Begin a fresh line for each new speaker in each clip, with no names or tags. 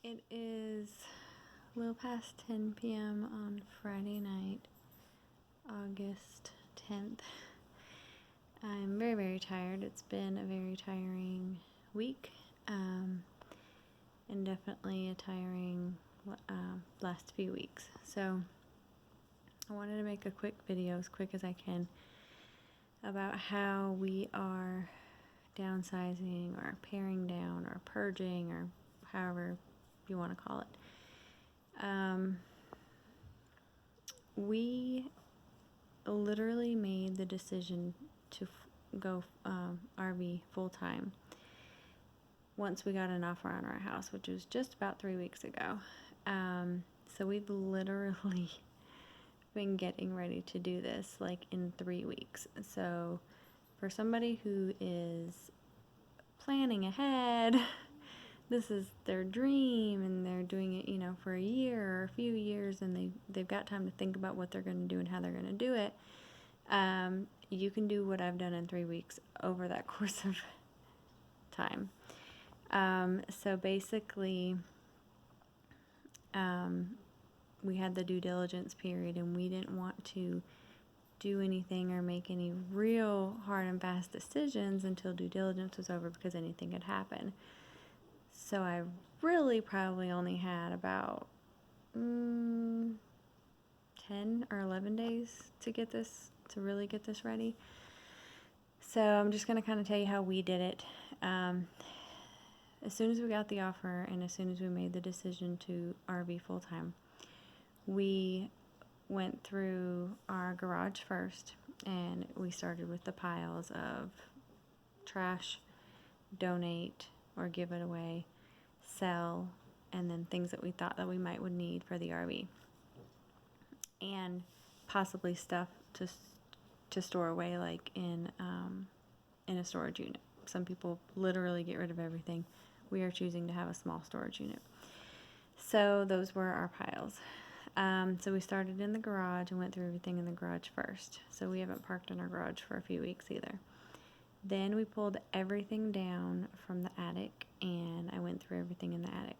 It is a little past 10 p.m. on Friday night, August 10th. I'm very, very tired. It's been a very tiring week, and definitely a tiring last few weeks. So I wanted to make a quick video, as quick as I can, about how we are downsizing or paring down or purging or however you want to call it. We literally made the decision to go RV full-time once we got an offer on our house, which was just about 3 weeks ago. So we've literally been getting ready to do this like in 3 weeks. So for somebody who is planning ahead, this is their dream, and they're doing it, for a year or a few years, and they've got time to think about what they're going to do and how they're going to do it. You can do what I've done in 3 weeks over that course of time. So basically, we had the due diligence period, and we didn't want to do anything or make any real hard and fast decisions until due diligence was over, because anything could happen. So I really probably only had about 10 or 11 days to really get this ready. So I'm just going to kind of tell you how we did it. As soon as we got the offer and as soon as we made the decision to RV full-time, we went through our garage first, and we started with the piles of trash, donate or give it away, sell, and then things that we thought that we would need for the RV, and possibly stuff to store away, like in a storage unit. Some people literally get rid of everything. We are choosing to have a small storage unit. So those were our piles. So we started in the garage and went through everything in the garage first. So we haven't parked in our garage for a few weeks either. Then we pulled everything down from the attic, and I went through everything in the attic.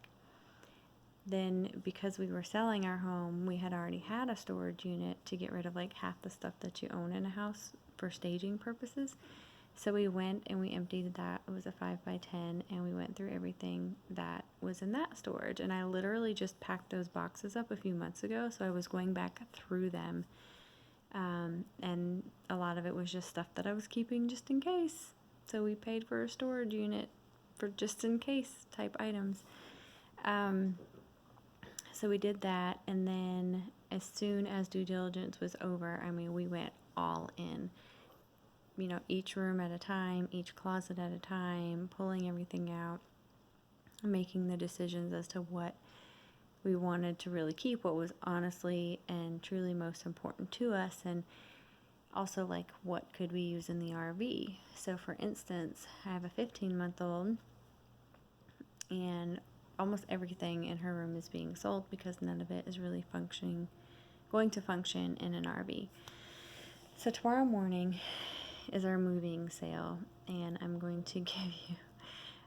Then, because we were selling our home, we had already had a storage unit to get rid of like half the stuff that you own in a house for staging purposes. So we went and we emptied that. It was a 5x10, and we went through everything that was in that storage. And I literally just packed those boxes up a few months ago, so I was going back through them. And a lot of it was just stuff that I was keeping just in case. So we paid for a storage unit for just in case type items. So we did that, and then as soon as due diligence was over, we went all in. Each room at a time, each closet at a time, pulling everything out, making the decisions as to what we wanted to really keep, what was honestly and truly most important to us, and also like what could we use in the RV. So for instance, I have a 15-month-old, and almost everything in her room is being sold because none of it is really going to function in an RV. So tomorrow morning is our moving sale, and I'm going to give you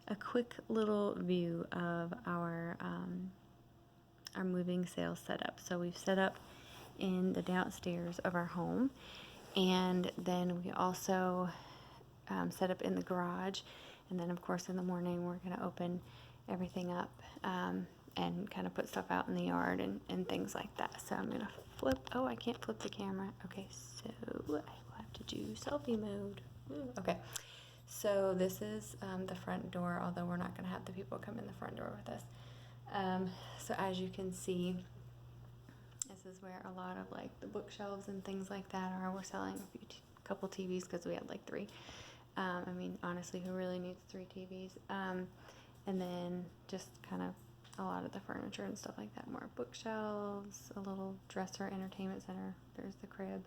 a quick little view of our moving sale setup. So we've set up in the downstairs of our home, and then we also set up in the garage, and then of course in the morning we're going to open everything up and kind of put stuff out in the yard and things like that. So I'm going to I can't flip the camera. Okay, so I will have to do selfie mode. Ooh, okay, so this is the front door, although we're not going to have the people come in the front door with us. So as you can see, this is where a lot of like the bookshelves and things like that are. We're selling a couple TVs because we had like 3. Honestly, who really needs 3 TVs? And then just kind of a lot of the furniture and stuff like that. More bookshelves, a little dresser, entertainment center. There's the crib.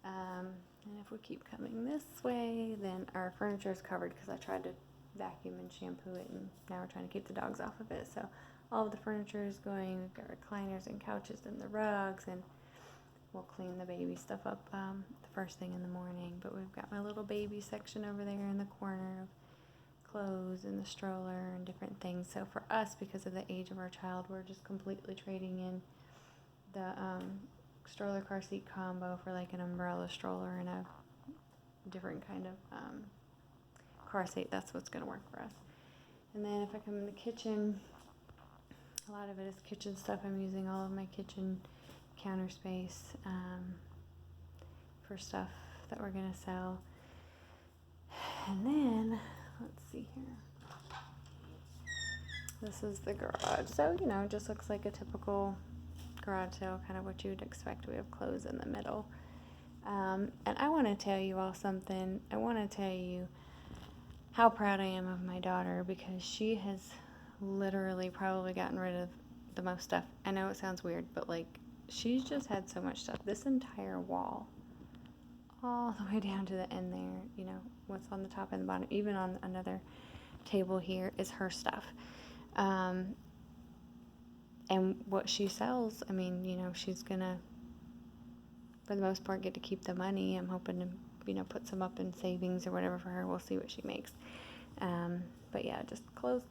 And if we keep coming this way, then our furniture is covered because I tried to vacuum and shampoo it, and now we're trying to keep the dogs off of it. So all of the furniture is going. We've got recliners and couches and the rugs, and we'll clean the baby stuff up the first thing in the morning. But we've got my little baby section over there in the corner of clothes and the stroller and different things. So for us, because of the age of our child, we're just completely trading in the stroller car seat combo for like an umbrella stroller and a different kind of car seat. That's what's going to work for us. And then if I come in the kitchen, a lot of it is kitchen stuff. I'm using all of my kitchen counter space for stuff that we're going to sell. And then, let's see here. This is the garage. So, it just looks like a typical garage sale, kind of what you would expect. We have clothes in the middle. And I want to tell you all something. I want to tell you how proud I am of my daughter, because she has literally probably gotten rid of the most stuff. I know it sounds weird, but like, she's just had so much stuff. This entire wall, all the way down to the end there, what's on the top and the bottom, even on another table here, is her stuff. And what she sells, I mean, she's gonna, for the most part, get to keep the money. I'm hoping to, put some up in savings or whatever for her. We'll see what she makes. But yeah, just close.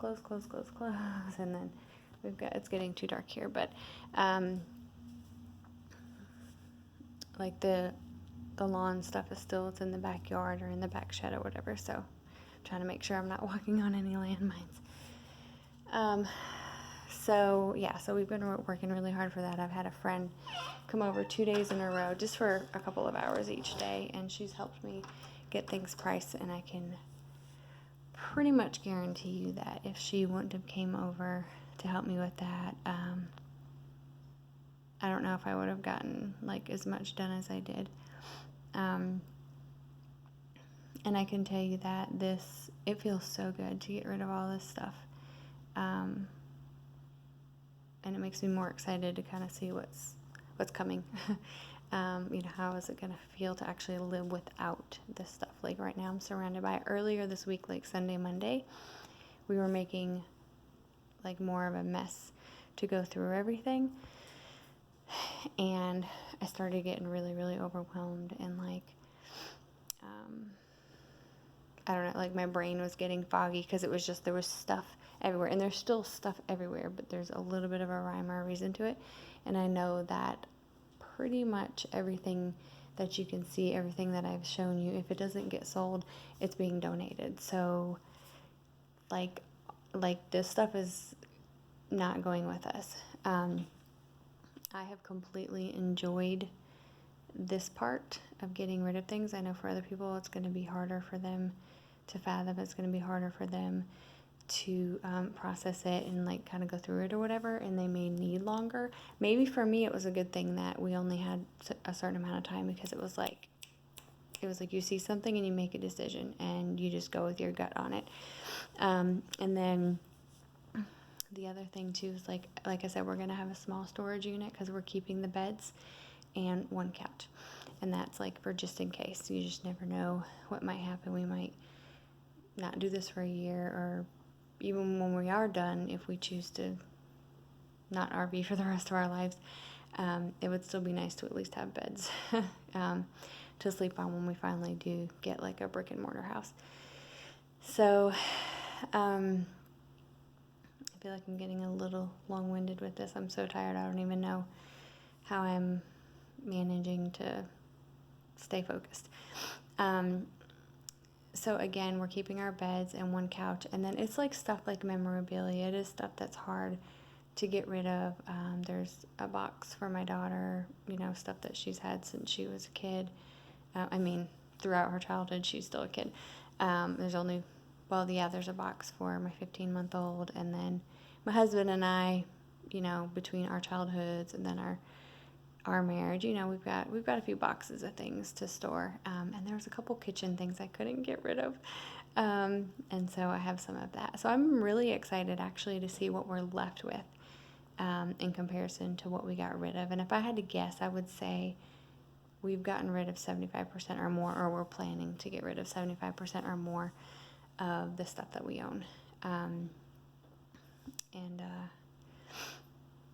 And then it's getting too dark here, but, like the lawn stuff is still, it's in the backyard or in the back shed or whatever. So I'm trying to make sure I'm not walking on any landmines. So we've been working really hard for that. I've had a friend come over 2 days in a row just for a couple of hours each day, and she's helped me get things priced, and I can pretty much guarantee you that if she wouldn't have came over to help me with that, I don't know if I would have gotten like as much done as I did. And I can tell you that it feels so good to get rid of all this stuff. And it makes me more excited to kind of see what's coming. How is it going to feel to actually live without this stuff? Like right now I'm surrounded by it. Earlier this week, like Sunday, Monday, we were making like more of a mess to go through everything. And I started getting really, really overwhelmed, and like, I don't know, like my brain was getting foggy because it was just, there was stuff everywhere, and there's still stuff everywhere, but there's a little bit of a rhyme or a reason to it. And I know that pretty much everything that you can see, everything that I've shown you, if it doesn't get sold, it's being donated. So like this stuff is not going with us. I have completely enjoyed this part of getting rid of things. I know for other people it's going to be harder for them to fathom. It's going to be harder for them to process it and like kind of go through it or whatever, and they may need longer. Maybe for me it was a good thing that we only had a certain amount of time, because it was like you see something and you make a decision and you just go with your gut on it. And then the other thing too is like I said, we're going to have a small storage unit because we're keeping the beds and one couch, and that's like for just in case. You just never know what might happen. We might not do this for a year, or even when we are done, if we choose to not RV for the rest of our lives, it would still be nice to at least have beds to sleep on when we finally do get like a brick and mortar house. So I feel like I'm getting a little long-winded with this. I'm so tired. I don't even know how I'm managing to stay focused. So again, we're keeping our beds and one couch, and then it's like stuff like memorabilia. It is stuff that's hard to get rid of. There's a box for my daughter, stuff that she's had since she was a kid. Throughout her childhood, she's still a kid. There's a box for my 15-month-old, and then my husband and I, between our childhoods and then our marriage, we've got a few boxes of things to store, and there was a couple kitchen things I couldn't get rid of, and so I have some of that. So I'm really excited actually to see what we're left with in comparison to what we got rid of. And if I had to guess, I would say we've gotten rid of 75% or more, or we're planning to get rid of 75% or more of the stuff that we own.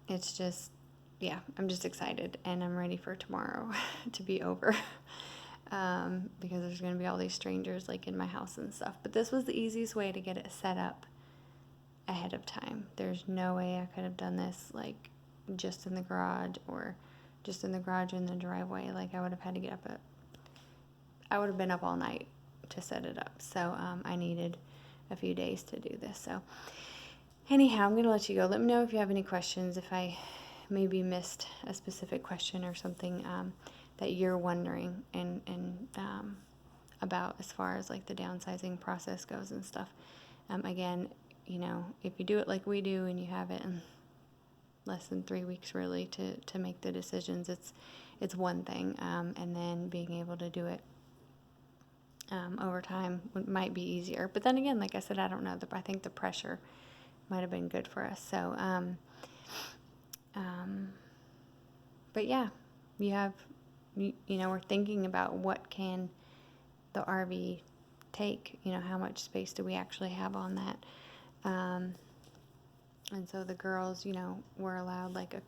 It's just, I'm just excited, and I'm ready for tomorrow to be over. because there's going to be all these strangers like in my house and stuff. But this was the easiest way to get it set up ahead of time. There's no way I could have done this like just in the garage or just in the garage in the driveway. Like I would have had to get up I would have been up all night to set it up. So I needed a few days to do this. So anyhow, I'm going to let you go. Let me know if you have any questions, if I maybe missed a specific question or something that you're wondering and about as far as like the downsizing process goes and stuff. Again, you know, if you do it like we do and you have it in less than 3 weeks really to make the decisions, it's one thing. And then being able to do it over time might be easier. But then again, like I said, I don't know. I think the pressure might have been good for us. So, but yeah, you know, we're thinking about what can the RV take, you know, how much space do we actually have on that. And so the girls, you know, were allowed like a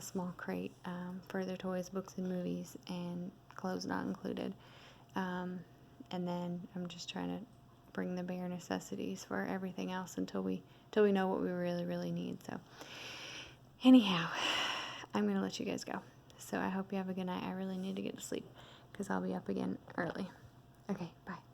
small crate for their toys, books, and movies, and clothes not included. And then I'm just trying to bring the bare necessities for everything else until we know what we really, really need. So anyhow, I'm going to let you guys go. So I hope you have a good night. I really need to get to sleep because I'll be up again early. Okay, bye.